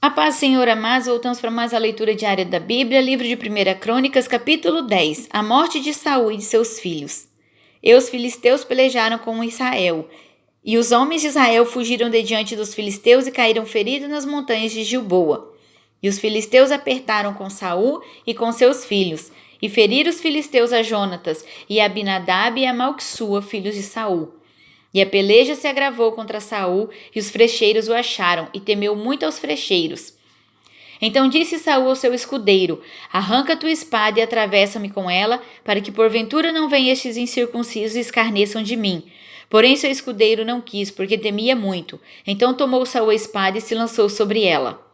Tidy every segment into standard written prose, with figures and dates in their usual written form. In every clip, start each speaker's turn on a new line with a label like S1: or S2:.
S1: A paz, Senhor amados, voltamos para mais a leitura diária da Bíblia, livro de 1 Crônicas, capítulo 10, a morte de Saul e de seus filhos. E os filisteus pelejaram com Israel, e os homens de Israel fugiram de diante dos filisteus e caíram feridos nas montanhas de Gilboa. E os filisteus apertaram com Saul e com seus filhos, e feriram os filisteus a Jonatas, e a Abinadab e a Malquissua, filhos de Saul. E a peleja se agravou contra Saul, e os frecheiros o acharam, e temeu muito aos frecheiros. Então disse Saul ao seu escudeiro: arranca tua espada e atravessa-me com ela, para que porventura não venham estes incircuncisos e escarneçam de mim. Porém seu escudeiro não quis, porque temia muito. Então tomou Saul a espada e se lançou sobre ela.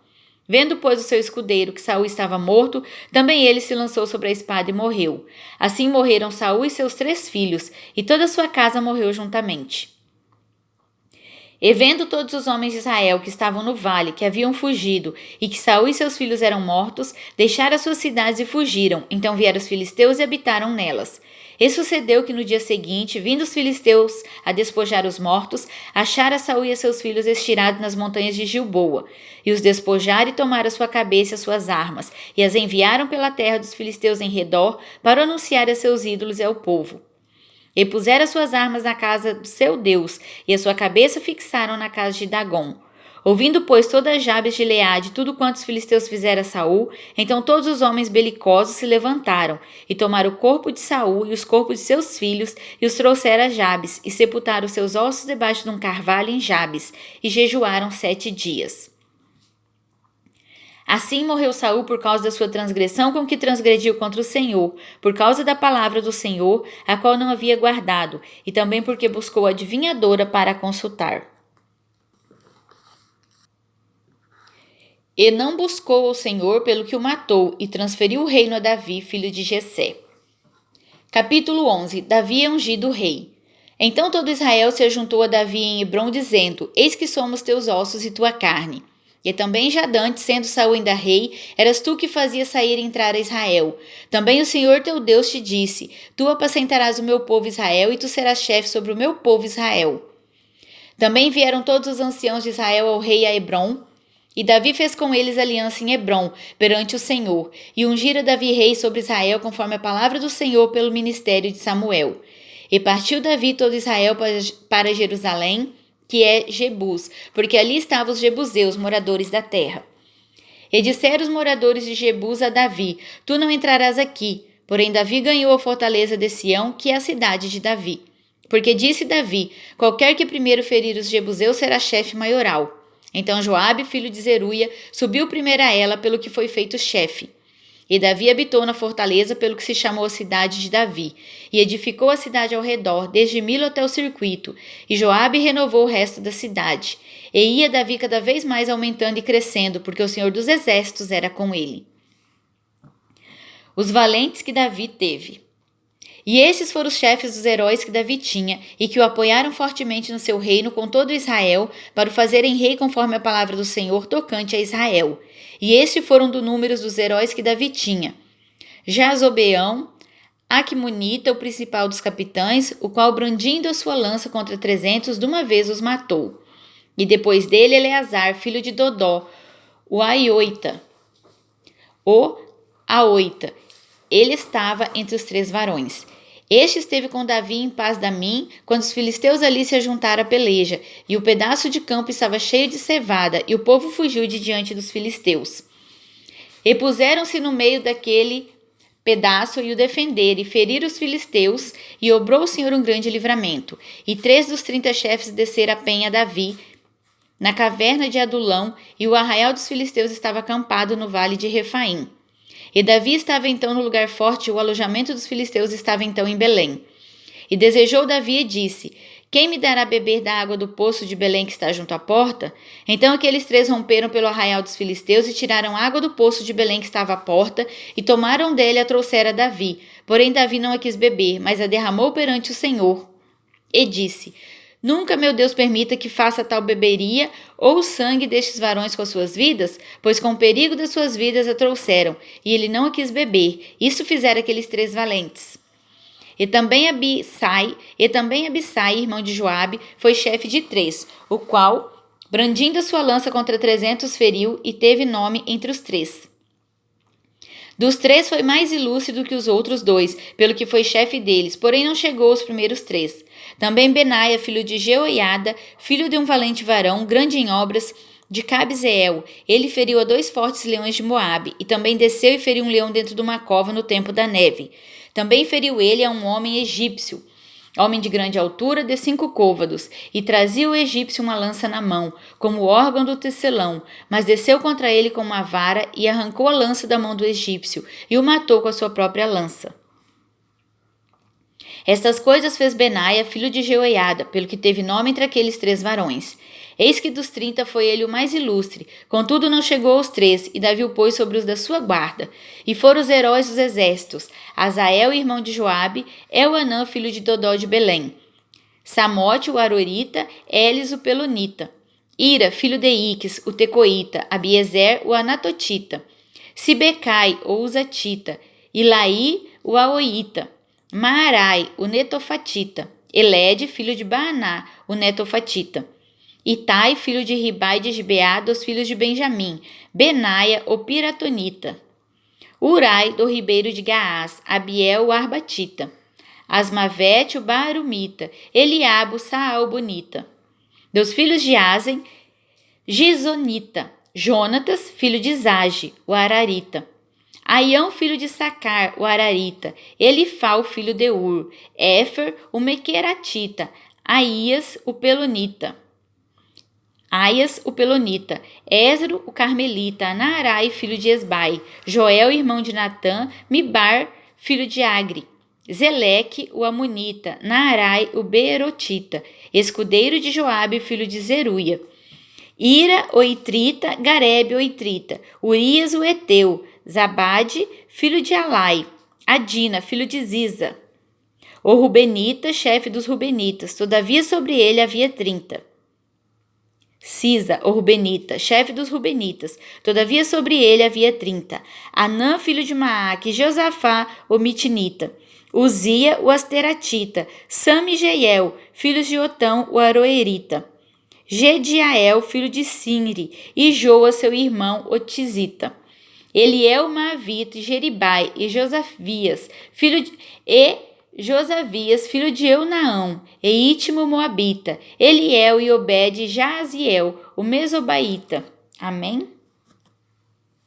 S1: Vendo, pois, o seu escudeiro que Saul estava morto, também ele se lançou sobre a espada e morreu. Assim morreram Saul e seus 3 filhos, e toda a sua casa morreu juntamente. E vendo todos os homens de Israel que estavam no vale, que haviam fugido, e que Saul e seus filhos eram mortos, deixaram as suas cidades e fugiram. Então vieram os filisteus e habitaram nelas. E sucedeu que no dia seguinte, vindo os filisteus a despojar os mortos, acharam Saul e seus filhos estirados nas montanhas de Gilboa. E os despojaram e tomaram sua cabeça e as suas armas, e as enviaram pela terra dos filisteus em redor, para anunciar a seus ídolos e ao povo. E puseram as suas armas na casa do seu Deus, e a sua cabeça fixaram na casa de Dagom. Ouvindo, pois, toda a Jabes de Gileade tudo quanto os filisteus fizeram a Saul, então todos os homens belicosos se levantaram, e tomaram o corpo de Saul e os corpos de seus filhos, e os trouxeram a Jabes, e sepultaram os seus ossos debaixo de um carvalho em Jabes, e jejuaram 7 dias. Assim morreu Saul por causa da sua transgressão com que transgrediu contra o Senhor, por causa da palavra do Senhor, a qual não havia guardado, e também porque buscou a adivinhadora para a consultar. E não buscou o Senhor pelo que o matou, e transferiu o reino a Davi, filho de Jessé. Capítulo 11. Davi é ungido rei. Então todo Israel se ajuntou a Davi em Hebrom, dizendo: eis que somos teus ossos e tua carne. E também já dantes, sendo Saul ainda rei, eras tu que fazias sair e entrar a Israel. Também o Senhor teu Deus te disse: tu apacentarás o meu povo Israel, e tu serás chefe sobre o meu povo Israel. Também vieram todos os anciãos de Israel ao rei a Hebrom, e Davi fez com eles aliança em Hebrom, perante o Senhor, e ungira Davi rei sobre Israel, conforme a palavra do Senhor pelo ministério de Samuel. E partiu Davi todo Israel para Jerusalém, que é Jebus, porque ali estavam os jebuseus, moradores da terra. E disseram os moradores de Jebus a Davi: tu não entrarás aqui. Porém Davi ganhou a fortaleza de Sião, que é a cidade de Davi. Porque disse Davi: qualquer que primeiro ferir os jebuseus será chefe maioral. Então Joabe, filho de Zeruia, subiu primeiro a ela, pelo que foi feito chefe. E Davi habitou na fortaleza, pelo que se chamou a cidade de Davi, e edificou a cidade ao redor, desde Milo até o circuito, e Joabe renovou o resto da cidade. E ia Davi cada vez mais aumentando e crescendo, porque o Senhor dos exércitos era com ele. Os valentes que Davi teve. E estes foram os chefes dos heróis que Davi tinha, e que o apoiaram fortemente no seu reino com todo Israel, para o fazerem rei conforme a palavra do Senhor tocante a Israel. E estes foram do número dos heróis que Davi tinha: Jazobeão, Aqumonita, o principal dos capitães, o qual, brandindo a sua lança contra 300, de uma vez os matou. E depois dele Eleazar, filho de Dodó, o Aioita. Ele estava entre os 3 varões. Este esteve com Davi em Pas-damim, quando os filisteus ali se ajuntaram à peleja, e o pedaço de campo estava cheio de cevada, e o povo fugiu de diante dos filisteus. E puseram-se no meio daquele pedaço e o defenderam, e feriram os filisteus, e obrou o Senhor um grande livramento. E 3 dos 30 chefes desceram a penha a Davi, na caverna de Adulão, e o arraial dos filisteus estava acampado no vale de Refaim. E Davi estava então no lugar forte, e o alojamento dos filisteus estava então em Belém. E desejou Davi e disse: quem me dará a beber da água do poço de Belém que está junto à porta? Então aqueles 3 romperam pelo arraial dos filisteus e tiraram água do poço de Belém que estava à porta, e tomaram dele e a trouxeram a Davi. Porém Davi não a quis beber, mas a derramou perante o Senhor. E disse: nunca, meu Deus, permita que faça tal beberia ou o sangue destes varões com as suas vidas, pois com o perigo das suas vidas a trouxeram, e ele não a quis beber. Isso fizeram aqueles 3 valentes. E também Abissai, irmão de Joabe, foi chefe de 3, o qual Brandindo sua lança contra 300 feriu e teve nome entre os 3. Dos 3 foi mais ilustre do que os outros 2, pelo que foi chefe deles, porém não chegou aos primeiros 3. Também Benaia, filho de Jeoiada, filho de um valente varão, grande em obras, de Cabzeel. Ele feriu a 2 fortes leões de Moabe, e também desceu e feriu um leão dentro de uma cova no tempo da neve. Também feriu ele a um homem egípcio, homem de grande altura, de 5 côvados, e trazia o egípcio uma lança na mão, como órgão do tecelão, mas desceu contra ele com uma vara e arrancou a lança da mão do egípcio, e o matou com a sua própria lança. Estas coisas fez Benaia, filho de Jeoiada, pelo que teve nome entre aqueles 3 varões. Eis que dos 30 foi ele o mais ilustre, contudo não chegou aos 3, e Davi o pôs sobre os da sua guarda. E foram os heróis dos exércitos, Azael, irmão de Joabe, Elhanã, filho de Dodó de Belém, Samote, o Arorita, Elis, o Pelonita, Ira, filho de Iques, o Tecoíta, Abiezer, o Anatotita, Sibecai, o Uzatita, Ilaí, o Aoíta, Maarai, o Netofatita, Elede, filho de Baaná, o Netofatita, Itai, filho de Ribai de Gibeá, dos filhos de Benjamim, Benaia, o Piratonita, Urai, do ribeiro de Gaás, Abiel, o Arbatita, Asmavete, o Baarumita, Eliabe, o Saal-bonita. Dos filhos de Azen, Gizonita, Jonatas, filho de Zage, o Ararita, Aião, filho de Sacar, o Ararita, Elifal, filho de Ur, Éfer, o Mequeratita, Aías, o Pelonita, Aias, o Pelonita, Esro, o Carmelita, Naarai, filho de Esbai, Joel, irmão de Natã, Mibar, filho de Agri, Zeleque, o Amonita, Naarai, o Beerotita, escudeiro de Joabe, filho de Zeruia, Ira, o Itrita, Garebe, o Itrita, Urias, o Eteu, Zabade, filho de Alai, Adina, filho de Ziza, o Rubenita, chefe dos Rubenitas, todavia sobre ele havia 30. Sisa, o Rubenita, chefe dos Rubenitas, todavia sobre ele havia 30. Anã, filho de Maaque, Josafá, o Mitinita, Uzia, o Asteratita, Sam e Jeiel, filhos de Otão, o Aroerita, Gediael, filho de Sinri, e Joa, seu irmão, o Tizita, Eliel, Maavita, Jeribai, e Josavias, filho de Eunaão, e Itmo, Moabita, Eliel e Obed, e Jaziel, o Mesobaíta. Amém?